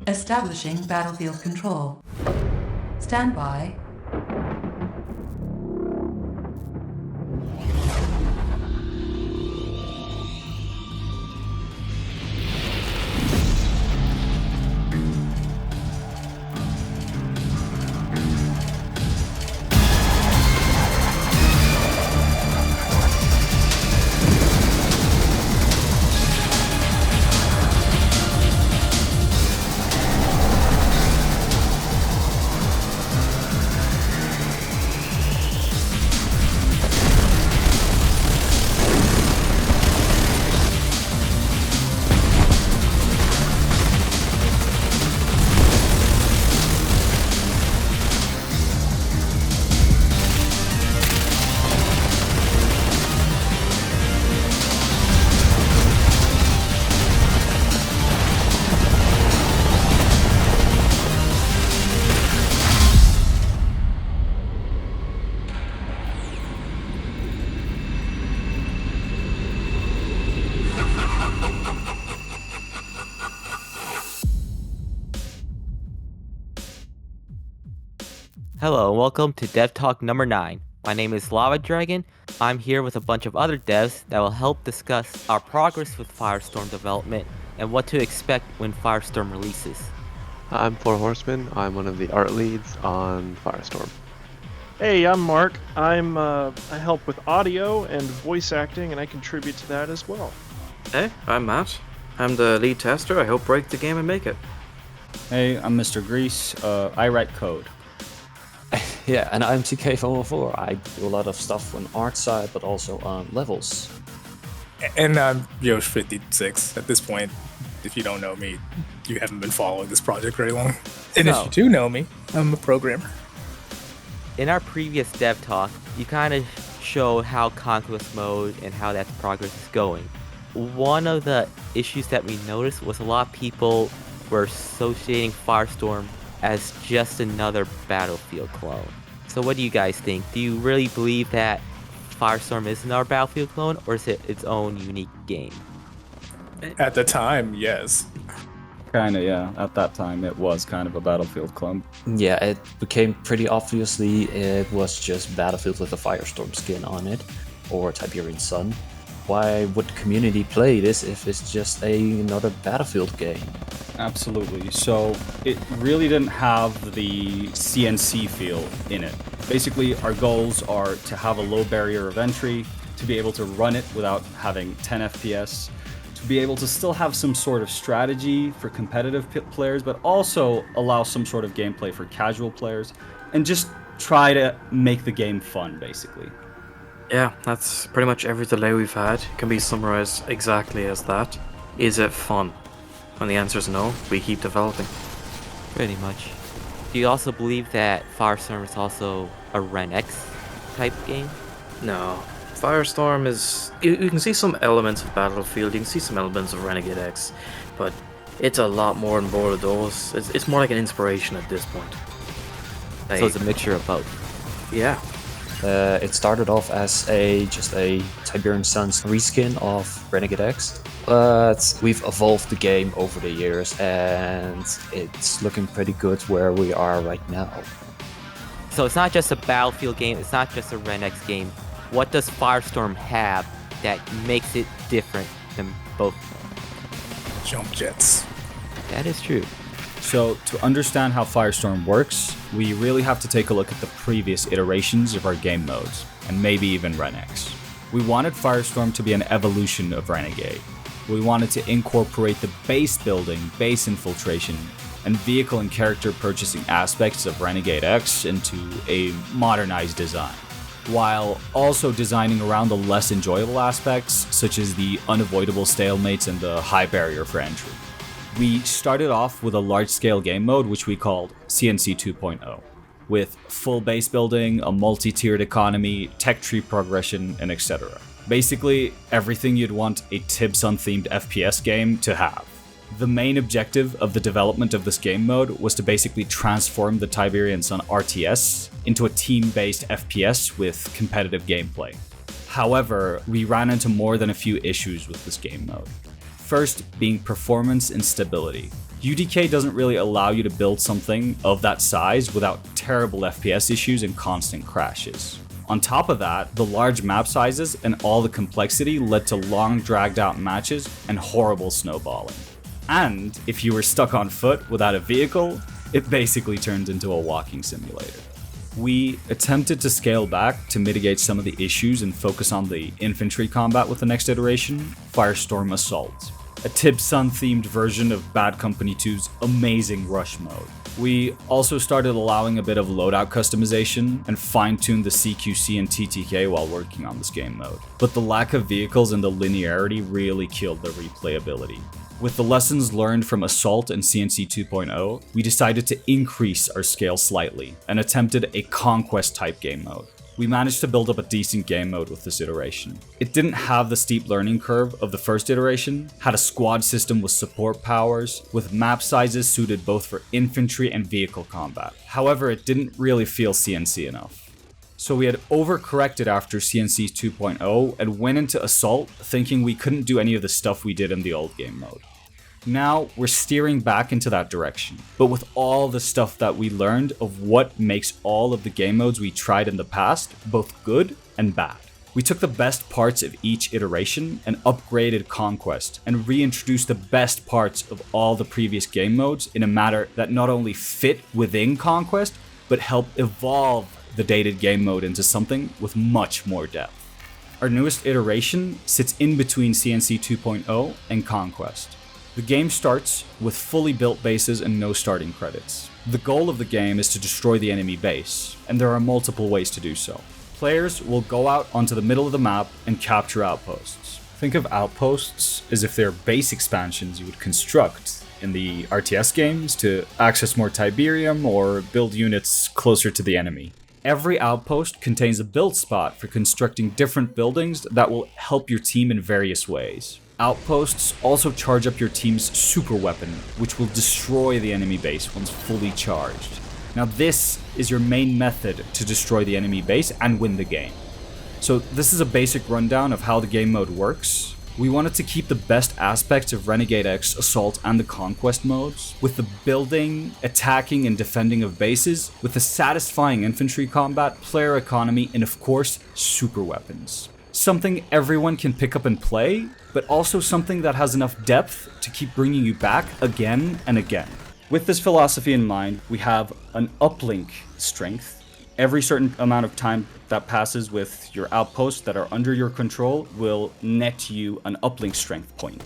Establishing battlefield control. Stand by. Hello and welcome to DevTalk number 9. My name is Lava Dragon. I'm here with a bunch of other devs that will help discuss our progress with Firestorm development and what to expect when Firestorm releases. I'm Four Horsemen. I'm one of the art leads on Firestorm. Hey, I'm Mark. I help with audio and voice acting, and I contribute to that as well. Hey, I'm Matt. I'm the lead tester. I help break the game and make it. Hey, I'm Mr. Grease. I write code. Yeah, and I'm TK404. I do a lot of stuff on art side, but also on levels. And I'm Yosh56. At this point, if you don't know me, you haven't been following this project very long. And if you do know me, I'm a programmer. In our previous DevTalk, you kind of showed how Conquest mode and how that progress is going. One of the issues that we noticed was a lot of people were associating Firestorm as just another Battlefield clone. So what do you guys think? Do you really believe that Firestorm is another Battlefield clone, or is it its own unique game? At the time, yes. Kinda, yeah. At that time, it was kind of a Battlefield clone. Yeah, it became pretty obviously it was just Battlefield with a Firestorm skin on it, or Tiberian Sun. Why would the community play this if it's just another Battlefield game? Absolutely. So it really didn't have the CNC feel in it. Basically, our goals are to have a low barrier of entry, to be able to run it without having 10 FPS, to be able to still have some sort of strategy for competitive players, but also allow some sort of gameplay for casual players, and just try to make the game fun, basically. Yeah, that's pretty much every delay we've had can be summarized exactly as that. Is it fun? When the answer is no, we keep developing. Pretty much. Do you also believe that Firestorm is also a Ren X type game? No. Firestorm is... You can see some elements of Battlefield, you can see some elements of Renegade X, but it's a lot more than both of those. It's more like an inspiration at this point. So it's a mixture of both. Yeah. It started off as just a Tiberian Sun's reskin of Renegade X, but we've evolved the game over the years and it's looking pretty good where we are right now. So it's not just a Battlefield game, it's not just a Ren X game. What does Firestorm have that makes it different than both? Jump jets. That is true. So to understand how Firestorm works, we really have to take a look at the previous iterations of our game modes, and maybe even Ren X. We wanted Firestorm to be an evolution of Renegade. We wanted to incorporate the base building, base infiltration, and vehicle and character purchasing aspects of Renegade X into a modernized design, while also designing around the less enjoyable aspects, such as the unavoidable stalemates and the high barrier for entry. We started off with a large-scale game mode, which we called CNC 2.0, with full base building, a multi-tiered economy, tech tree progression, and etc. Basically, everything you'd want a Tib-Sun-themed FPS game to have. The main objective of the development of this game mode was to basically transform the Tiberian Sun RTS into a team-based FPS with competitive gameplay. However, we ran into more than a few issues with this game mode. first being performance and stability. UDK doesn't really allow you to build something of that size without terrible FPS issues and constant crashes. On top of that, the large map sizes and all the complexity led to long dragged out matches and horrible snowballing. And if you were stuck on foot without a vehicle, it basically turned into a walking simulator. We attempted to scale back to mitigate some of the issues and focus on the infantry combat with the next iteration, Firestorm Assault, a Tib Sun themed version of Bad Company 2's amazing rush mode. We also started allowing a bit of loadout customization and fine-tuned the CQC and TTK while working on this game mode. But the lack of vehicles and the linearity really killed the replayability. With the lessons learned from Assault and CNC 2.0, we decided to increase our scale slightly and attempted a Conquest type game mode. We managed to build up a decent game mode with this iteration. It didn't have the steep learning curve of the first iteration, had a squad system with support powers, with map sizes suited both for infantry and vehicle combat. However, it didn't really feel CNC enough. So we had overcorrected after CNC 2.0 and went into Assault thinking we couldn't do any of the stuff we did in the old game mode. Now we're steering back into that direction, but with all the stuff that we learned of what makes all of the game modes we tried in the past both good and bad. We took the best parts of each iteration and upgraded Conquest and reintroduced the best parts of all the previous game modes in a manner that not only fit within Conquest, but helped evolve the dated game mode into something with much more depth. Our newest iteration sits in between CNC 2.0 and Conquest. The game starts with fully built bases and no starting credits. The goal of the game is to destroy the enemy base, and there are multiple ways to do so. Players will go out onto the middle of the map and capture outposts. Think of outposts as if they're base expansions you would construct in the RTS games to access more Tiberium or build units closer to the enemy. Every outpost contains a build spot for constructing different buildings that will help your team in various ways. Outposts also charge up your team's super weapon, which will destroy the enemy base once fully charged. Now this is your main method to destroy the enemy base and win the game. So this is a basic rundown of how the game mode works. We wanted to keep the best aspects of Renegade X, Assault, and the Conquest modes, with the building, attacking, and defending of bases, with the satisfying infantry combat, player economy, and of course, super weapons. Something everyone can pick up and play, but also something that has enough depth to keep bringing you back again and again. With this philosophy in mind, we have an uplink strength. Every certain amount of time that passes with your outposts that are under your control will net you an uplink strength point.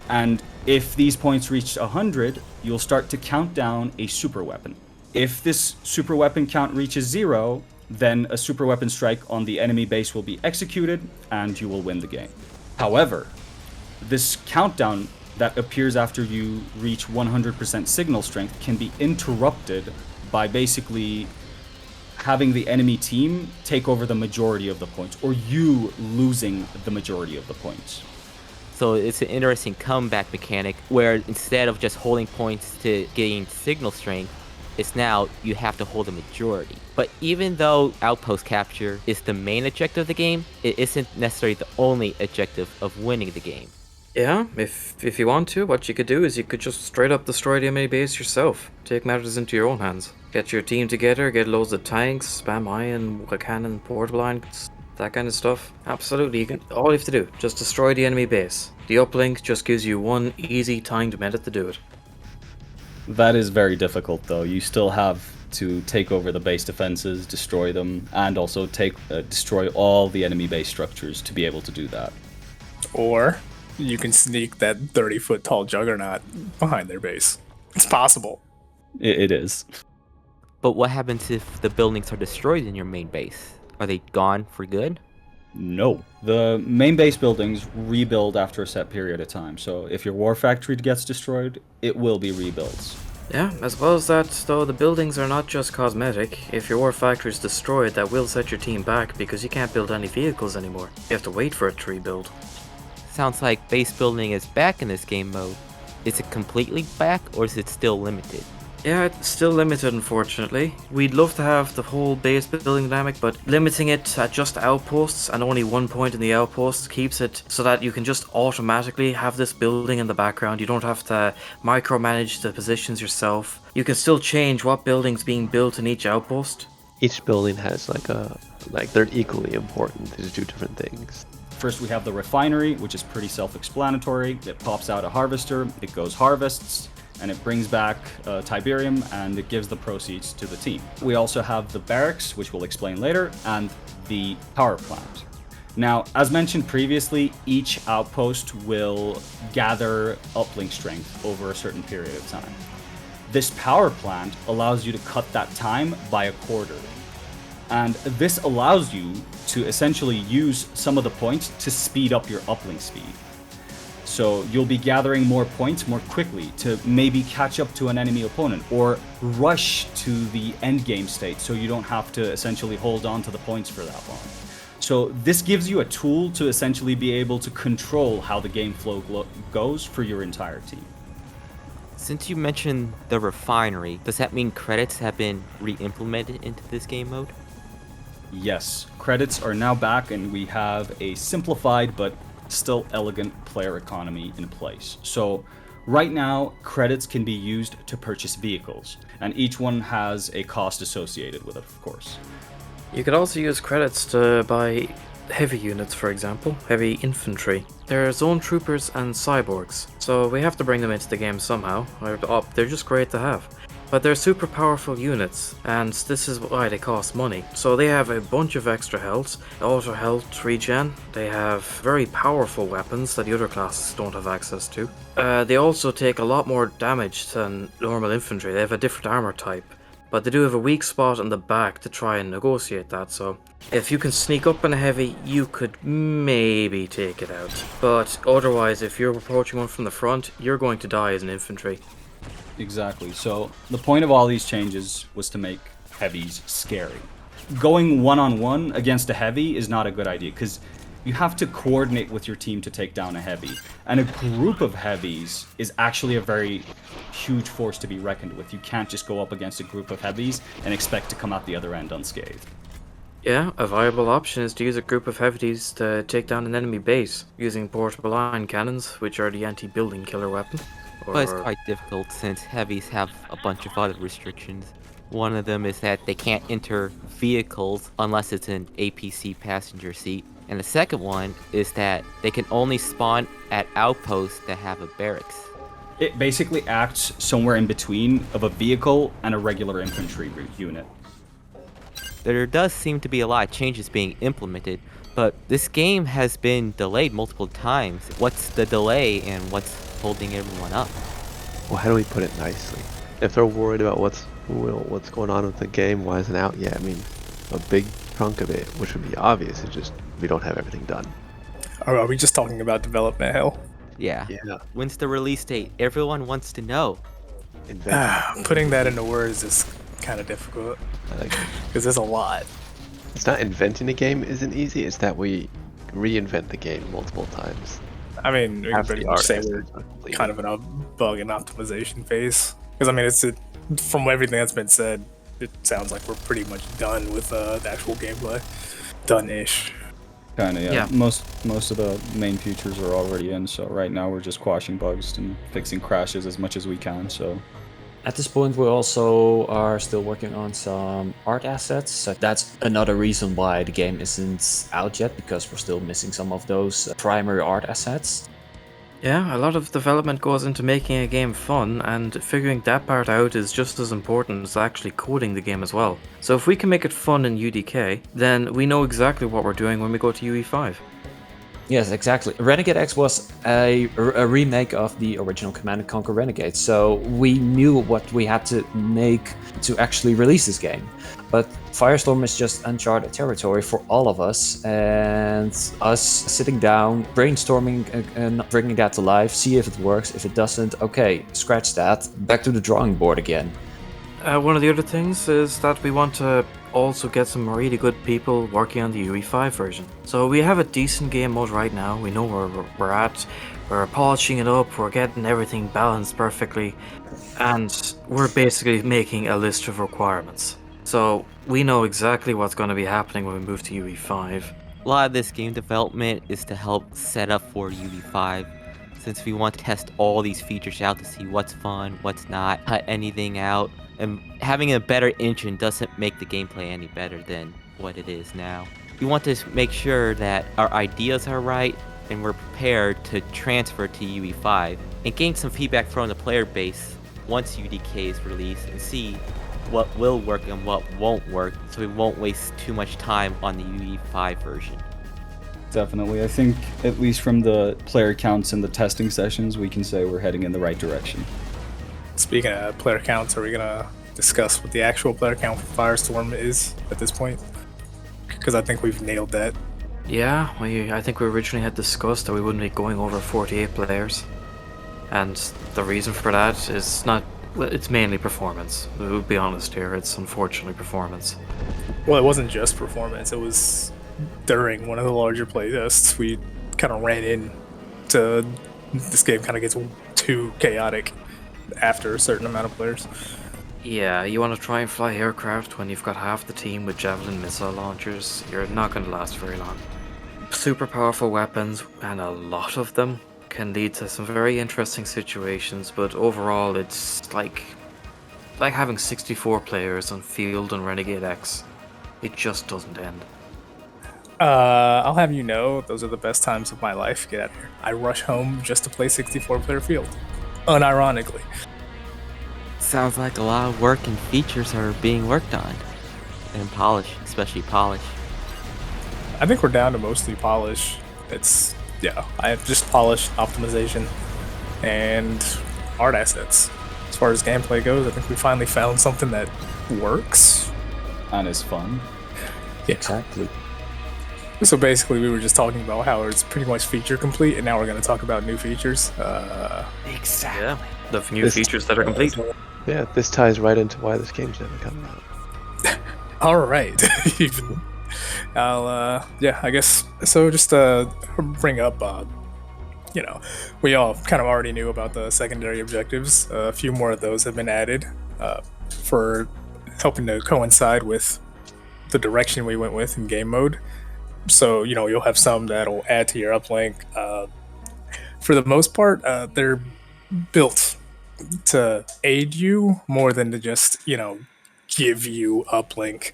And if these points reach 100, you'll start to count down a super weapon. If this super weapon count reaches 0, then a super weapon strike on the enemy base will be executed and you will win the game. However, this countdown that appears after you reach 100% signal strength can be interrupted by basically having the enemy team take over the majority of the points, or you losing the majority of the points. So it's an interesting comeback mechanic where instead of just holding points to gain signal strength, it's now you have to hold a majority. But even though outpost capture is the main objective of the game, it isn't necessarily the only objective of winning the game. Yeah, if you want to, what you could do is you could just straight up destroy the enemy base yourself. Take matters into your own hands. Get your team together, get loads of tanks, spam iron, cannon, portable irons, that kind of stuff. Absolutely, all you have to do, just destroy the enemy base. The uplink just gives you one easy timed method to do it. That is very difficult though. You still have to take over the base defenses, destroy them, and also destroy all the enemy base structures to be able to do that. Or you can sneak that 30-foot tall juggernaut behind their base. It's possible. It is. But what happens if the buildings are destroyed in your main base? Are they gone for good? No. The main base buildings rebuild after a set period of time. So if your war factory gets destroyed, it will be rebuilt. Yeah, as well as that, though, the buildings are not just cosmetic. If your war factory is destroyed, that will set your team back because you can't build any vehicles anymore. You have to wait for it to rebuild. Sounds like base building is back in this game mode. Is it completely back or is it still limited? Yeah, it's still limited, unfortunately. We'd love to have the whole base building dynamic, but limiting it at just outposts and only one point in the outposts keeps it so that you can just automatically have this building in the background. You don't have to micromanage the positions yourself. You can still change what building's being built in each outpost. Each building has they're equally important. They just do different things. First, we have the refinery, which is pretty self-explanatory. It pops out a harvester, it goes harvests, and it brings back Tiberium, and it gives the proceeds to the team. We also have the barracks, which we'll explain later, and the power plant. Now, as mentioned previously, each outpost will gather uplink strength over a certain period of time. This power plant allows you to cut that time by a quarter. And this allows you to essentially use some of the points to speed up your uplink speed. So you'll be gathering more points more quickly to maybe catch up to an enemy opponent or rush to the end game state so you don't have to essentially hold on to the points for that long. So this gives you a tool to essentially be able to control how the game flow goes for your entire team. Since you mentioned the refinery, does that mean credits have been re-implemented into this game mode? Yes, credits are now back and we have a simplified but still elegant player economy in place. So right now, credits can be used to purchase vehicles, and each one has a cost associated with it, of course. You could also use credits to buy heavy units, for example, heavy infantry. They're zone troopers and cyborgs, so we have to bring them into the game somehow. They're just great to have. But they're super powerful units, and this is why they cost money. So they have a bunch of extra health, auto health regen, they have very powerful weapons that the other classes don't have access to. They also take a lot more damage than normal infantry. They have a different armor type, but they do have a weak spot in the back to try and negotiate that, so if you can sneak up in a heavy, you could maybe take it out. But otherwise, if you're approaching one from the front, you're going to die as an infantry. Exactly. So the point of all these changes was to make heavies scary. Going one-on-one against a heavy is not a good idea because you have to coordinate with your team to take down a heavy. And a group of heavies is actually a very huge force to be reckoned with. You can't just go up against a group of heavies and expect to come out the other end unscathed. Yeah, a viable option is to use a group of heavies to take down an enemy base using portable ion cannons, which are the anti-building killer weapon. But it's quite difficult since heavies have a bunch of other restrictions. One of them is that they can't enter vehicles unless it's an APC passenger seat. And the second one is that they can only spawn at outposts that have a barracks. It basically acts somewhere in between of a vehicle and a regular infantry unit. There does seem to be a lot of changes being implemented, but this game has been delayed multiple times. What's the delay and what's holding everyone up? Well, how do we put it nicely? If they're worried about what's going on with the game, why isn't it out yet? I mean, a big chunk of it, which would be obvious, it's just we don't have everything done. Are we just talking about development hell? Yeah. Yeah. When's the release date? Everyone wants to know. Putting that into words is kind of difficult because there's a lot. It's not inventing a game isn't easy, it's that we reinvent the game multiple times. I mean, we can After pretty the much say artist we're is completed. kind of in a bug and optimization phase. Because, I mean, from everything that's been said, it sounds like we're pretty much done with the actual gameplay. Done-ish. Kind of, yeah. Yeah. Most of the main features are already in, so right now we're just quashing bugs and fixing crashes as much as we can, so... At this point, we also are still working on some art assets. So that's another reason why the game isn't out yet, because we're still missing some of those primary art assets. Yeah, a lot of development goes into making a game fun, and figuring that part out is just as important as actually coding the game as well. So if we can make it fun in UDK, then we know exactly what we're doing when we go to UE5. Yes, exactly. Renegade X was a remake of the original Command & Conquer Renegade, so we knew what we had to make to actually release this game. But Firestorm is just uncharted territory for all of us, and us sitting down, brainstorming and bringing that to life, see if it works. If it doesn't, okay, scratch that, back to the drawing board again. One of the other things is that we want to also get some really good people working on the UE5 version. So we have a decent game mode right now, we know where we're at, We're polishing it up, we're getting everything balanced perfectly, and we're basically making a list of requirements. So we know exactly what's going to be happening when we move to UE5. A lot of this game development is to help set up for UE5, since we want to test all these features out to see what's fun, what's not, cut anything out, and having a better engine doesn't make the gameplay any better than what it is now. We want to make sure that our ideas are right and we're prepared to transfer to UE5 and gain some feedback from the player base once UDK is released and see what will work and what won't work, so we won't waste too much time on the UE5 version. Definitely. I think, at least from the player counts and the testing sessions, we can say we're heading in the right direction. Speaking of player counts, are we gonna discuss what the actual player count for Firestorm is at this point? Because I think we've nailed that. Yeah, I think we originally had discussed that we wouldn't be going over 48 players. And the reason for that is it's mainly performance. We'll be honest here, it's unfortunately performance. Well, it wasn't just performance, it was during one of the larger playtests, we kind of ran into this game kind of gets too chaotic after a certain amount of players. Yeah, you want to try and fly aircraft when you've got half the team with Javelin missile launchers, you're not going to last very long. Super powerful weapons, and a lot of them, can lead to some very interesting situations, but overall it's like having 64 players on Field and Renegade X. It just doesn't end. I'll have you know, those are the best times of my life. Get out of here. I rush home just to play 64-player Field. Unironically. Sounds like a lot of work and features are being worked on. And polish, especially polish. I think we're down to mostly polish. I have just polish, optimization, and art assets. As far as gameplay goes, I think we finally found something that works. And is fun. Yeah. Exactly. So basically, we were just talking about how it's pretty much feature complete, and now we're going to talk about new features. Exactly. Yeah, the new features that are complete. Yeah, this ties right into why this game's never coming out. All right. I guess so. Just to bring up, we all kind of already knew about the secondary objectives. A few more of those have been added for helping to coincide with the direction we went with in game mode. So you'll have some that'll add to your uplink. For the most part, they're built to aid you more than to just give you uplink.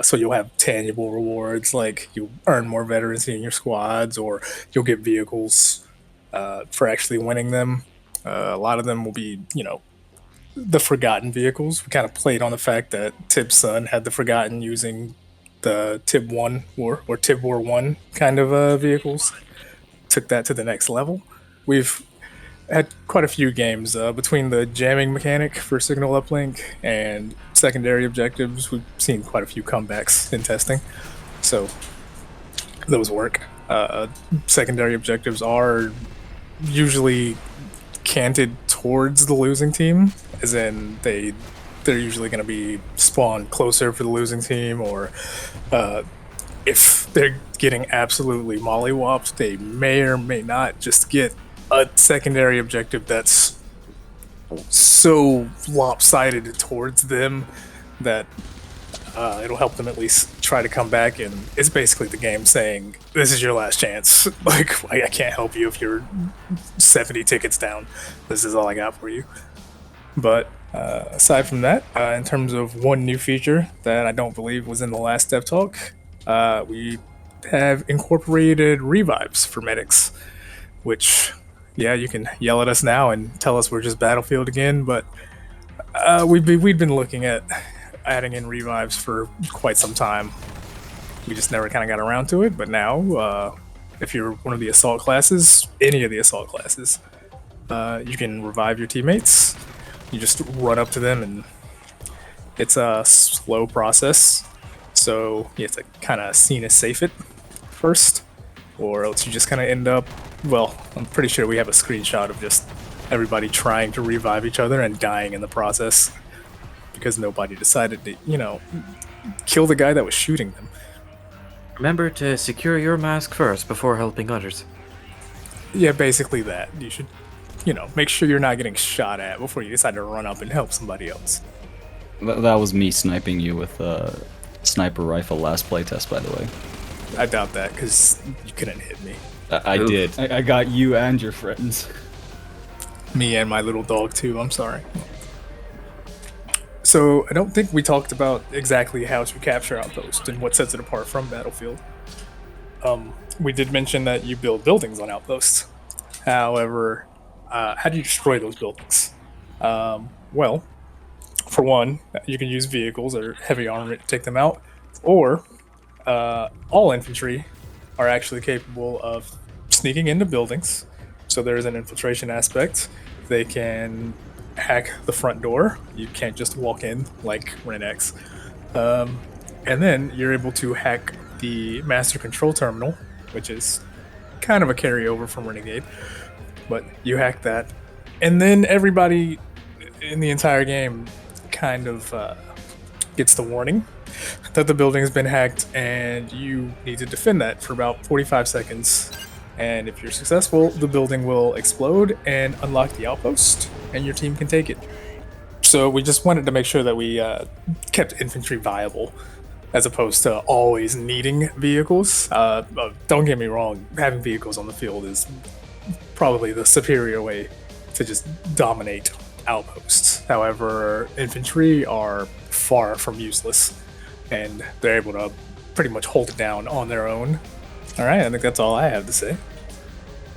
So you'll have tangible rewards, like you earn more veterancy in your squads, or you'll get vehicles for actually winning them. A lot of them will be, the forgotten vehicles. We kind of played on the fact that Tib's son had the forgotten using the Tib 1 War or Tib War 1 kind of vehicles. Took that to the next level. We've had quite a few games between the jamming mechanic for signal uplink and secondary objectives. We've seen quite a few comebacks in testing, so those work. Secondary objectives are usually canted towards the losing team, as in they're usually going to be spawned closer for the losing team, or if they're getting absolutely mollywopped, they may or may not just get a secondary objective that's so lopsided towards them that it'll help them at least try to come back. And it's basically the game saying, this is your last chance. Like, I can't help you if you're 70 tickets down. This is all I got for you. But aside from that, in terms of one new feature that I don't believe was in the last DevTalk, we have incorporated revives for medics, which, yeah, you can yell at us now and tell us we're just Battlefield again, but we'd been looking at adding in revives for quite some time. We just never kind of got around to it, but now, if you're one of the assault classes, any of the assault classes, you can revive your teammates. You just run up to them, and it's a slow process, so you have to kind of scene safe it first, or else you just kind of end up, well, I'm pretty sure we have a screenshot of just everybody trying to revive each other and dying in the process because nobody decided to, kill the guy that was shooting them. Remember to secure your mask first before helping others. Yeah, basically that. You should, make sure you're not getting shot at before you decide to run up and help somebody else. That was me sniping you with a sniper rifle last playtest, by the way. I doubt that, because you couldn't hit me. I did. I got you and your friends. Me and my little dog, too. I'm sorry. So, I don't think we talked about exactly how to capture Outpost and what sets it apart from Battlefield. We did mention that you build buildings on Outposts. However, how do you destroy those buildings? Well, for one, you can use vehicles or heavy armament to take them out, or all infantry are actually capable of sneaking into buildings. So there's an infiltration aspect. They can hack the front door. You can't just walk in like RenX. And then you're able to hack the master control terminal, which is kind of a carryover from Renegade. But you hack that. And then everybody in the entire game kind of gets the warning that the building's been hacked, and you need to defend that for about 45 seconds. And if you're successful, the building will explode and unlock the outpost, and your team can take it. So we just wanted to make sure that we kept infantry viable, as opposed to always needing vehicles. Don't get me wrong, having vehicles on the field is probably the superior way to just dominate outposts. However, infantry are far from useless, and they're able to pretty much hold it down on their own. All right, I think that's all I have to say.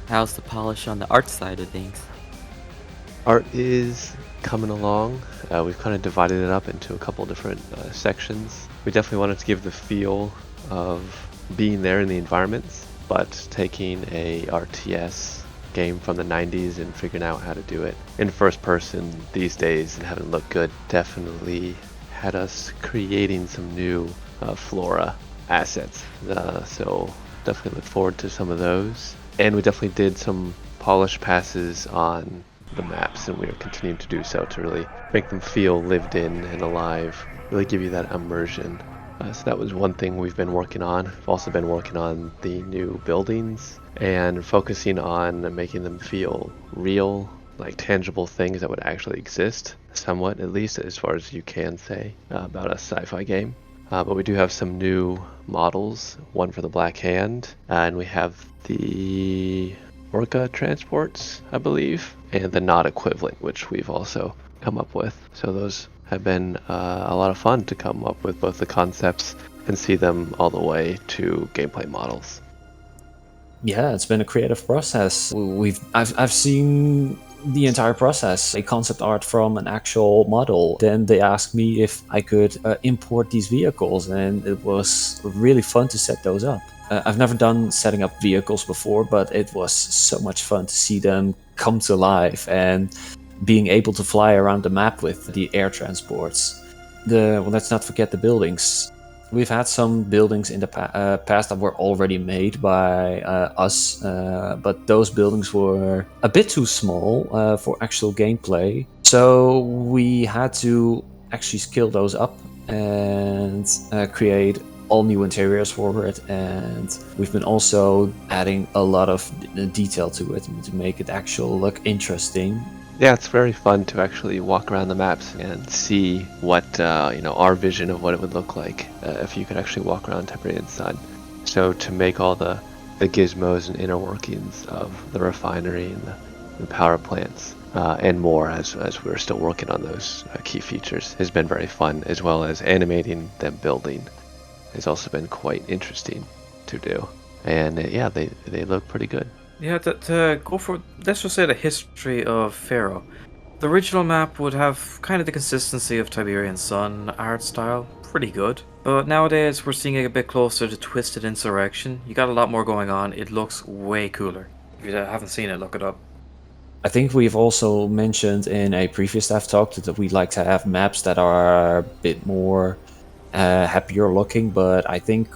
How's the polish on the art side of things? Art is coming along. We've kind of divided it up into a couple different sections. We definitely wanted to give the feel of being there in the environments, but taking a RTS game from the 90s and figuring out how to do it in first person these days and having it look good definitely had us creating some new flora assets. So definitely look forward to some of those. And we definitely did some polish passes on the maps, and we are continuing to do so to really make them feel lived in and alive, really give you that immersion. So that was one thing we've been working on. We've also been working on the new buildings and focusing on making them feel real, like tangible things that would actually exist, somewhat at least, as far as you can say about a sci-fi game. But we do have some new models, one for the Black Hand, and we have the Orca transports, I believe, and the Not equivalent, which we've also come up with. So those have been a lot of fun to come up with both the concepts and see them all the way to gameplay models. Yeah, it's been a creative process. I've seen the entire process, a concept art from an actual model. Then they asked me if I could import these vehicles, and it was really fun to set those up. I've never done setting up vehicles before, but it was so much fun to see them come to life and being able to fly around the map with the air transports. Let's not forget the buildings. We've had some buildings in the past that were already made by us, but those buildings were a bit too small for actual gameplay. So we had to actually scale those up and create all new interiors for it. And we've been also adding a lot of detail to it to make it actually look interesting. Yeah, it's very fun to actually walk around the maps and see what our vision of what it would look like if you could actually walk around Tiberian Sun. So to make all the gizmos and inner workings of the refinery and the power plants and more, as we're still working on those key features, has been very fun, as well as animating them building has also been quite interesting to do. And yeah, they look pretty good. Yeah, to go for, let's just say, the history of Pharaoh. The original map would have kind of the consistency of Tiberian Sun art style, pretty good. But nowadays we're seeing it a bit closer to Twisted Insurrection. You got a lot more going on. It looks way cooler. If you haven't seen it, look it up. I think we've also mentioned in a previous DevTalk that we'd like to have maps that are a bit more happier looking, but I think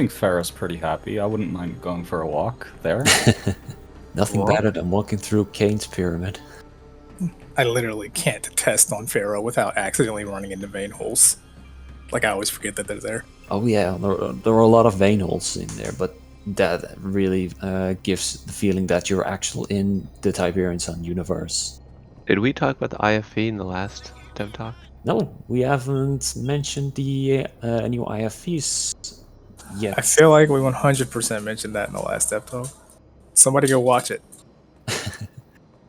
Pharaoh's pretty happy. I wouldn't mind going for a walk there. Nothing better than walking through Cain's pyramid. I literally can't test on Pharaoh without accidentally running into vein holes. Like, I always forget that they're there. Oh yeah, there are a lot of vein holes in there, but that really gives the feeling that you're actually in the Tiberian Sun universe. Did we talk about the IFV in the last Dev Talk? No, we haven't mentioned the new IFVs yet. I feel like we 100% mentioned that in the last episode. Somebody go watch it.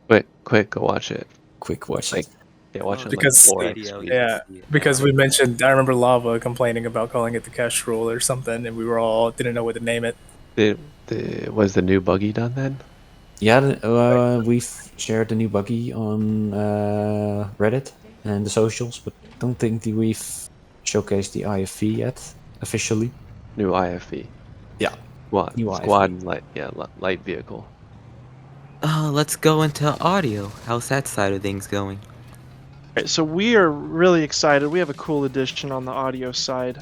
Quick, go watch it. Quick watch Like, it. yeah, watch it Because- like 4x Radio, speed. Yeah, because we mentioned, I remember Lava complaining about calling it the Kestrel or something, and we were all didn't know what to name it. Was the new buggy done then? Yeah, we've shared the new buggy on Reddit and the socials, but don't think that we've showcased the IFV yet officially. New IFV. Yeah. What? New Squad IFV. light vehicle. Let's go into audio. How's that side of things going? Alright, so we are really excited. We have a cool addition on the audio side.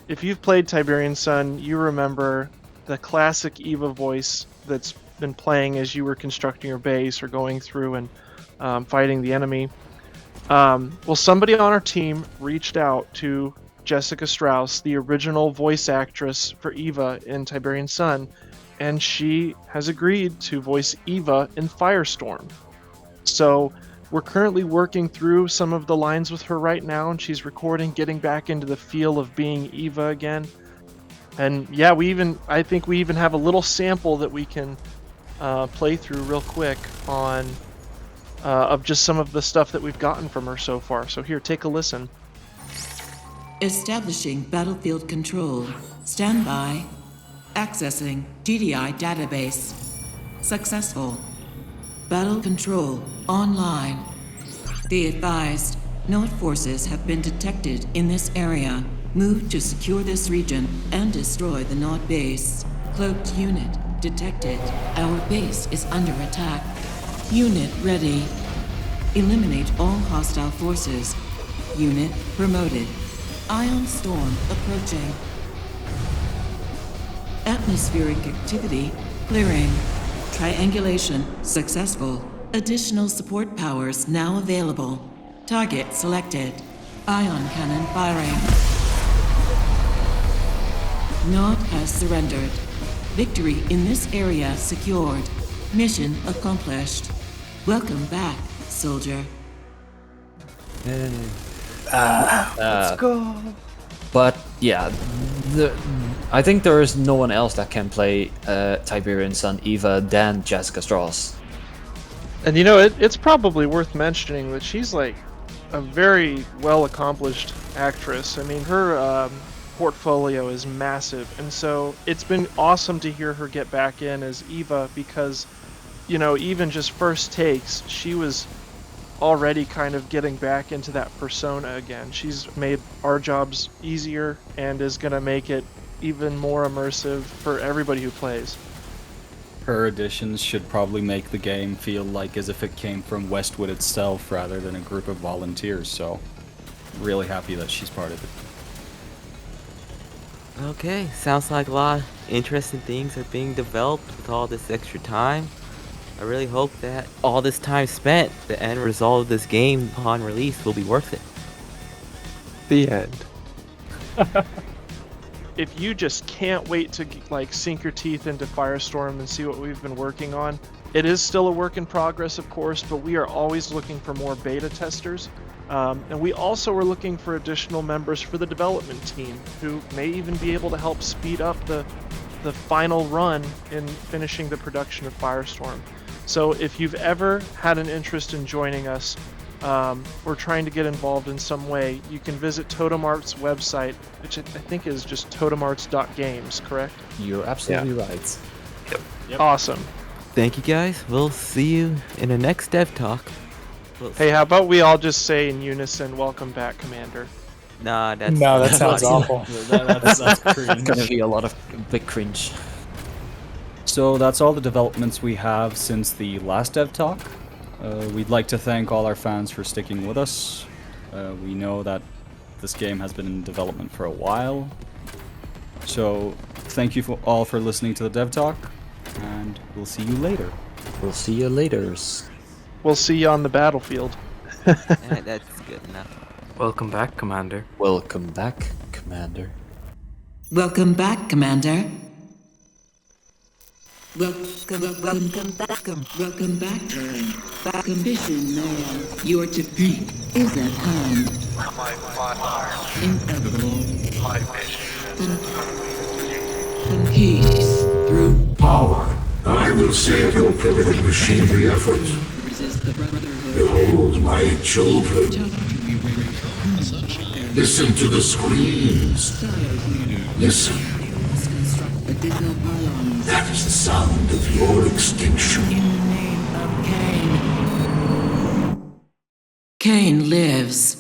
If you've played Tiberian Sun, you remember the classic Eva voice that's been playing as you were constructing your base or going through and fighting the enemy. Well, somebody on our team reached out to Jessica Strauss, the original voice actress for Eva in Tiberian Sun, and she has agreed to voice Eva in Firestorm. So we're currently working through some of the lines with her right now, and she's recording, getting back into the feel of being Eva again. And yeah, I think we even have a little sample that we can play through real quick on of just some of the stuff that we've gotten from her so far. So here, take a listen. Establishing battlefield control. Stand by. Accessing GDI database. Successful. Battle control online. Be advised, Node forces have been detected in this area. Move to secure this region and destroy the Node base. Cloaked unit detected. Our base is under attack. Unit ready. Eliminate all hostile forces. Unit promoted. Ion storm approaching. Atmospheric activity clearing. Triangulation successful. Additional support powers now available. Target selected. Ion cannon firing. Nod has surrendered. Victory in this area secured. Mission accomplished. Welcome back, soldier. Let's go. But yeah, I think there is no one else that can play Tiberian Sun Eva than Jessica Strauss. And you know, it's probably worth mentioning that she's like a very well accomplished actress. I mean, her portfolio is massive, and so it's been awesome to hear her get back in as Eva because, you know, even just first takes, she was already kind of getting back into that persona again. She's made our jobs easier and is going to make it even more immersive for everybody who plays. Her additions should probably make the game feel like as if it came from Westwood itself rather than a group of volunteers, so really happy that she's part of it. Okay, sounds like a lot of interesting things are being developed with all this extra time. I really hope that all this time spent, the end result of this game upon release will be worth it. The end. If you just can't wait to like sink your teeth into Firestorm and see what we've been working on, it is still a work in progress, of course, but we are always looking for more beta testers. And we also are looking for additional members for the development team who may even be able to help speed up the final run in finishing the production of Firestorm. So if you've ever had an interest in joining us or trying to get involved in some way, you can visit Totem Arts' website, which I think is just totemarts.games, correct? You're absolutely right. Yep. Awesome. Thank you guys. We'll see you in the next Dev Talk. Hey, how about we all just say in unison, "Welcome back, Commander." Nah, that's No, that sounds awful. That's cringe. It's gonna be a lot of big cringe. So that's all the developments we have since the last Dev Talk. We'd like to thank all our fans for sticking with us. We know that this game has been in development for a while. So thank you all for listening to the Dev Talk, and we'll see you later. We'll see you laters. We'll see you on the battlefield. Yeah, that's good enough. Welcome back, Commander. Welcome back, Commander. Welcome back, Commander. Welcome back, Karen. Mission man. Your defeat is at hand. Inevitable. Peace through Power. I will save your primitive machinery efforts. resist the Brotherhood. Behold my children. Listen to the screams. Listen. Additional pylons. That is the sound of your extinction. In the name of Cain. Cain lives.